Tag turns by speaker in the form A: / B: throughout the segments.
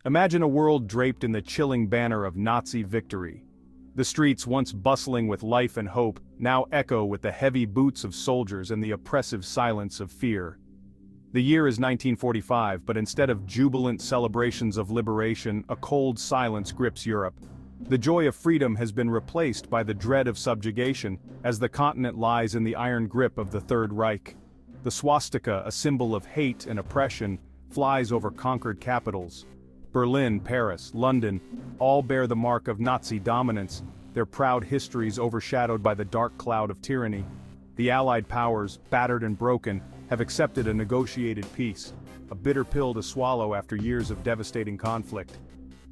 A: Imagine a world draped in the chilling banner of Nazi victory. The streets, once bustling with life and hope, now echo with the heavy boots of soldiers and the oppressive silence of fear. The year is 1945, but instead of jubilant celebrations of liberation, a cold silence grips Europe. The joy of freedom has been replaced by the dread of subjugation, as the continent lies in the iron grip of the Third Reich. The swastika, a symbol of hate and oppression, flies over conquered capitals. Berlin, Paris, London, all bear the mark of Nazi dominance, their proud histories overshadowed by the dark cloud of tyranny. The Allied powers, battered and broken, have accepted a negotiated peace, a bitter pill to swallow after years of devastating conflict.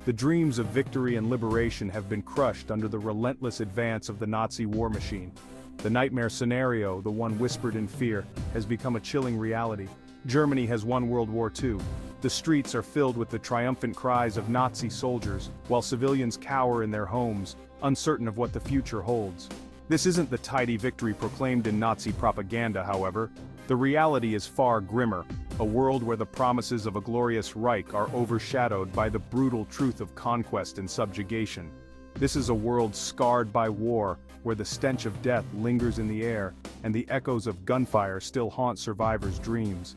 A: The dreams of victory and liberation have been crushed under the relentless advance of the Nazi war machine. The nightmare scenario, the one whispered in fear, has become a chilling reality. Germany has won World War II. The streets are filled with the triumphant cries of Nazi soldiers, while civilians cower in their homes, uncertain of what the future holds. This isn't the tidy victory proclaimed in Nazi propaganda, however. The reality is far grimmer, a world where the promises of a glorious Reich are overshadowed by the brutal truth of conquest and subjugation. This is a world scarred by war, where the stench of death lingers in the air, and the echoes of gunfire still haunt survivors' dreams.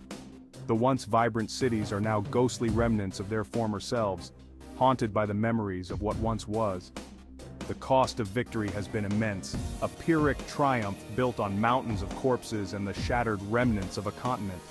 A: The once vibrant cities are now ghostly remnants of their former selves, haunted by the memories of what once was. The cost of victory has been immense, a Pyrrhic triumph built on mountains of corpses and the shattered remnants of a continent.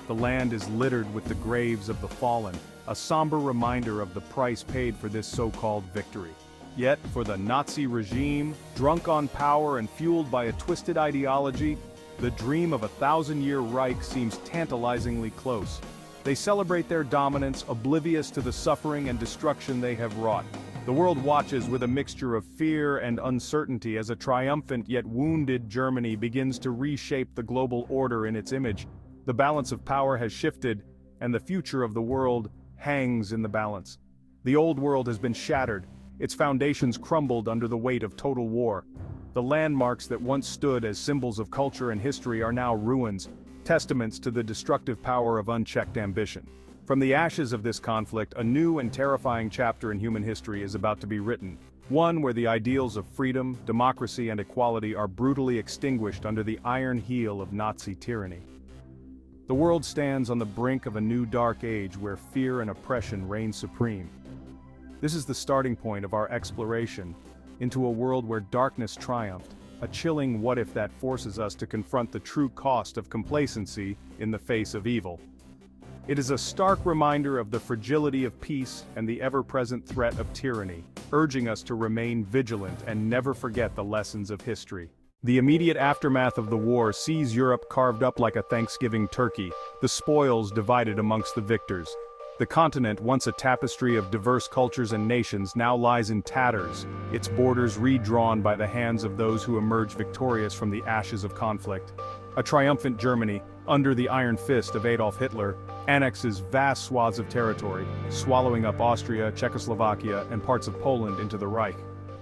A: The land is littered with the graves of the fallen, a somber reminder of the price paid for this so-called victory. Yet, for the Nazi regime, drunk on power and fueled by a twisted ideology, the dream of a thousand-year Reich seems tantalizingly close. They celebrate their dominance, oblivious to the suffering and destruction they have wrought. The world watches with a mixture of fear and uncertainty as a triumphant yet wounded Germany begins to reshape the global order in its image. The balance of power has shifted, and the future of the world hangs in the balance. The old world has been shattered, its foundations crumbled under the weight of total war. The landmarks that once stood as symbols of culture and history are now ruins, testaments to the destructive power of unchecked ambition. From the ashes of this conflict, a new and terrifying chapter in human history is about to be written. One where the ideals of freedom, democracy, and equality are brutally extinguished under the iron heel of Nazi tyranny. The world stands on the brink of a new dark age where fear and oppression reign supreme. This is the starting point of our exploration into a world where darkness triumphed, a chilling what-if that forces us to confront the true cost of complacency in the face of evil. It is a stark reminder of the fragility of peace and the ever-present threat of tyranny, urging us to remain vigilant and never forget the lessons of history. The immediate aftermath of the war sees Europe carved up like a Thanksgiving turkey, the spoils divided amongst the victors. The continent, once a tapestry of diverse cultures and nations, now lies in tatters, its borders redrawn by the hands of those who emerged victorious from the ashes of conflict. A triumphant Germany, under the iron fist of Adolf Hitler, annexes vast swaths of territory, swallowing up Austria, Czechoslovakia, and parts of Poland into the Reich.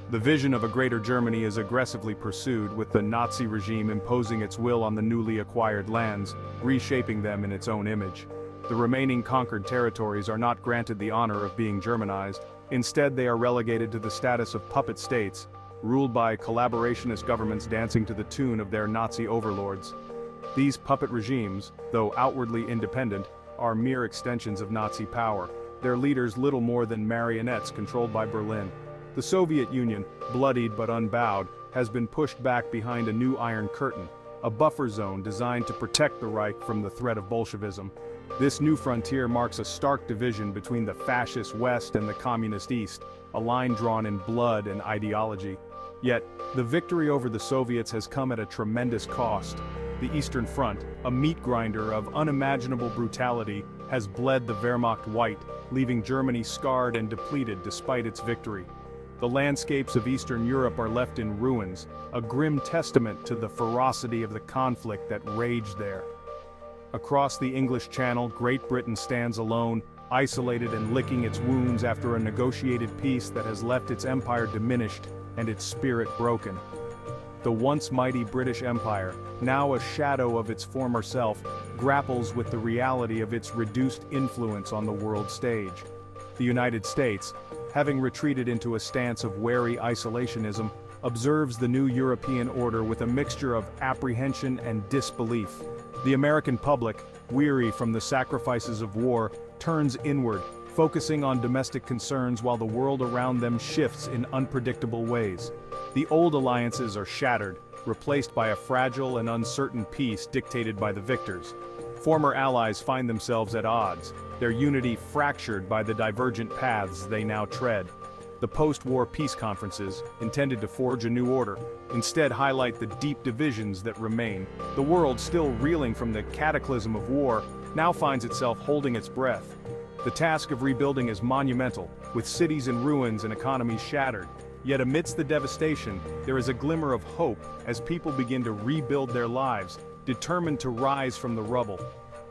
A: The vision of a greater Germany is aggressively pursued, with the Nazi regime imposing its will on the newly acquired lands, reshaping them in its own image. The remaining conquered territories are not granted the honor of being Germanized. Instead, they are relegated to the status of puppet states, ruled by collaborationist governments dancing to the tune of their Nazi overlords. These puppet regimes, though outwardly independent, are mere extensions of Nazi power, their leaders little more than marionettes controlled by Berlin. The Soviet Union, bloodied but unbowed, has been pushed back behind a new Iron Curtain, a buffer zone designed to protect the Reich from the threat of Bolshevism. This new frontier marks a stark division between the fascist West and the communist East, a line drawn in blood and ideology. Yet, the victory over the Soviets has come at a tremendous cost. The Eastern Front, a meat grinder of unimaginable brutality, has bled the Wehrmacht white, leaving Germany scarred and depleted despite its victory. The landscapes of Eastern Europe are left in ruins, a grim testament to the ferocity of the conflict that raged there. Across the English Channel, Great Britain stands alone, isolated and licking its wounds after a negotiated peace that has left its empire diminished and its spirit broken. The once mighty British Empire, now a shadow of its former self, grapples with the reality of its reduced influence on the world stage. The United States, having retreated into a stance of wary isolationism, observes the new European order with a mixture of apprehension and disbelief. The American public, weary from the sacrifices of war, turns inward, focusing on domestic concerns while the world around them shifts in unpredictable ways. The old alliances are shattered, replaced by a fragile and uncertain peace dictated by the victors. Former allies find themselves at odds, their unity fractured by the divergent paths they now tread. The post-war peace conferences, intended to forge a new order, instead highlight the deep divisions that remain. The world, still reeling from the cataclysm of war, now finds itself holding its breath. The task of rebuilding is monumental, with cities in ruins and economies shattered. Yet amidst the devastation, there is a glimmer of hope as people begin to rebuild their lives, determined to rise from the rubble.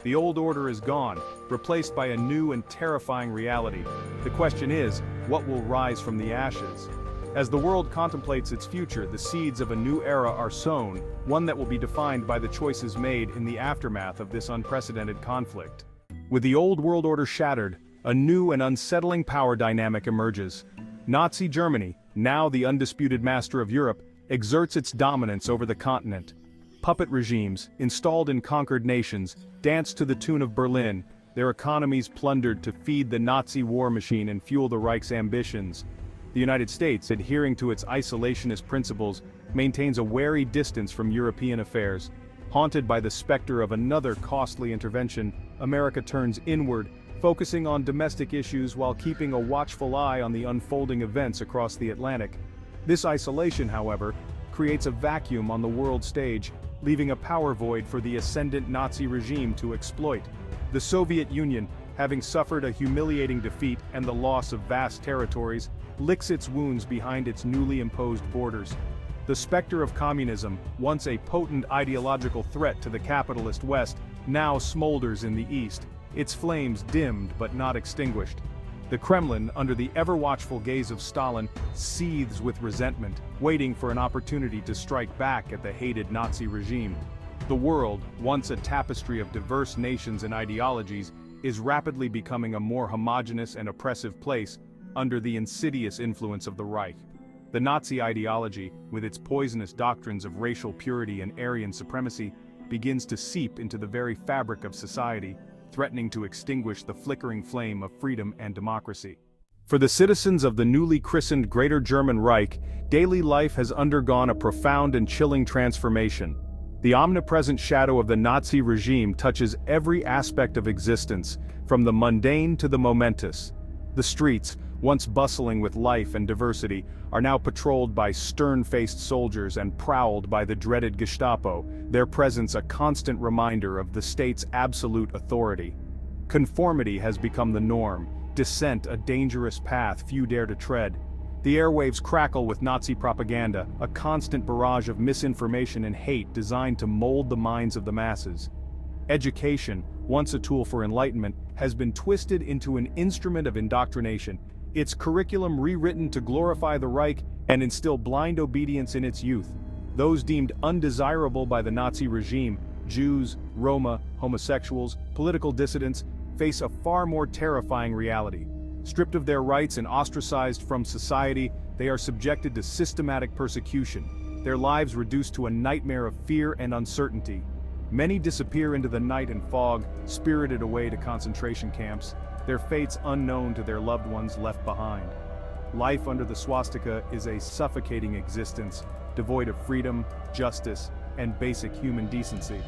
A: The old order is gone, replaced by a new and terrifying reality. The question is, what will rise from the ashes? As the world contemplates its future, the seeds of a new era are sown, one that will be defined by the choices made in the aftermath of this unprecedented conflict. With the old world order shattered, a new and unsettling power dynamic emerges. Nazi Germany, now the undisputed master of Europe, exerts its dominance over the continent. Puppet regimes, installed in conquered nations, dance to the tune of Berlin, their economies plundered to feed the Nazi war machine and fuel the Reich's ambitions. The United States, adhering to its isolationist principles, maintains a wary distance from European affairs. Haunted by the specter of another costly intervention, America turns inward, focusing on domestic issues while keeping a watchful eye on the unfolding events across the Atlantic. This isolation, however, creates a vacuum on the world stage, leaving a power void for the ascendant Nazi regime to exploit. The Soviet Union, having suffered a humiliating defeat and the loss of vast territories, licks its wounds behind its newly imposed borders. The specter of communism, once a potent ideological threat to the capitalist West, now smolders in the East, its flames dimmed but not extinguished. The Kremlin, under the ever-watchful gaze of Stalin, seethes with resentment, waiting for an opportunity to strike back at the hated Nazi regime. The world, once a tapestry of diverse nations and ideologies, is rapidly becoming a more homogeneous and oppressive place under the insidious influence of the Reich. The Nazi ideology, with its poisonous doctrines of racial purity and Aryan supremacy, begins to seep into the very fabric of society, threatening to extinguish the flickering flame of freedom and democracy. For the citizens of the newly christened Greater German Reich, daily life has undergone a profound and chilling transformation. The omnipresent shadow of the Nazi regime touches every aspect of existence, from the mundane to the momentous. The streets, once bustling with life and diversity, are now patrolled by stern-faced soldiers and prowled by the dreaded Gestapo, their presence a constant reminder of the state's absolute authority. Conformity has become the norm, dissent a dangerous path few dare to tread. The airwaves crackle with Nazi propaganda, a constant barrage of misinformation and hate designed to mold the minds of the masses. Education, once a tool for enlightenment, has been twisted into an instrument of indoctrination, its curriculum rewritten to glorify the Reich and instill blind obedience in its youth. Those deemed undesirable by the Nazi regime, Jews, Roma, homosexuals, political dissidents, face a far more terrifying reality. Stripped of their rights and ostracized from society, they are subjected to systematic persecution, their lives reduced to a nightmare of fear and uncertainty. Many disappear into the night and fog, spirited away to concentration camps, their fates unknown to their loved ones left behind. Life under the swastika is a suffocating existence, devoid of freedom, justice, and basic human decency.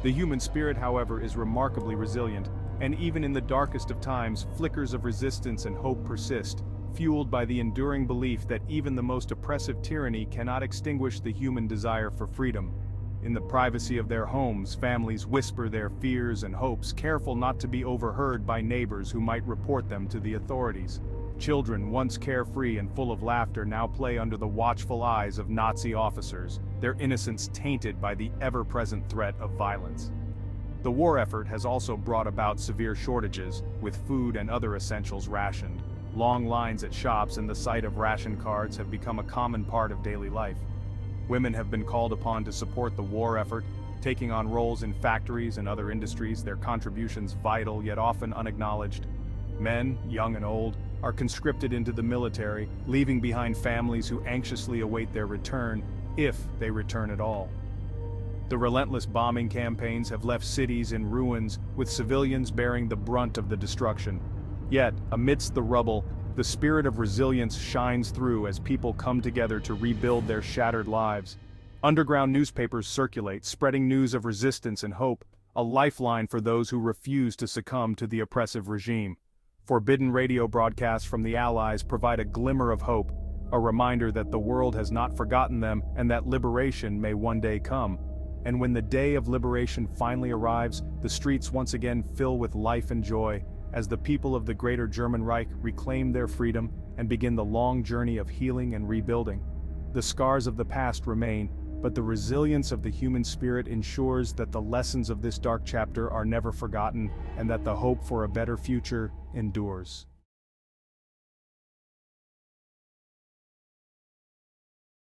A: The human spirit, however, is remarkably resilient, and even in the darkest of times, flickers of resistance and hope persist, fueled by the enduring belief that even the most oppressive tyranny cannot extinguish the human desire for freedom. In the privacy of their homes, families whisper their fears and hopes, careful not to be overheard by neighbors who might report them to the authorities. Children, once carefree and full of laughter, now play under the watchful eyes of Nazi officers, their innocence tainted by the ever-present threat of violence. The war effort has also brought about severe shortages, with food and other essentials rationed. Long lines at shops and the sight of ration cards have become a common part of daily life. Women have been called upon to support the war effort, taking on roles in factories and other industries, their contributions vital yet often unacknowledged. Men, young and old, are conscripted into the military, leaving behind families who anxiously await their return, if they return at all. The relentless bombing campaigns have left cities in ruins, with civilians bearing the brunt of the destruction. Yet, amidst the rubble, the spirit of resilience shines through as people come together to rebuild their shattered lives. Underground newspapers circulate, spreading news of resistance and hope, a lifeline for those who refuse to succumb to the oppressive regime. Forbidden radio broadcasts from the Allies provide a glimmer of hope, a reminder that the world has not forgotten them and that liberation may one day come. And when the day of liberation finally arrives, the streets once again fill with life and joy, as the people of the Greater German Reich reclaim their freedom and begin the long journey of healing and rebuilding. The scars of the past remain, but the resilience of the human spirit ensures that the lessons of this dark chapter are never forgotten and that the hope for a better future endures.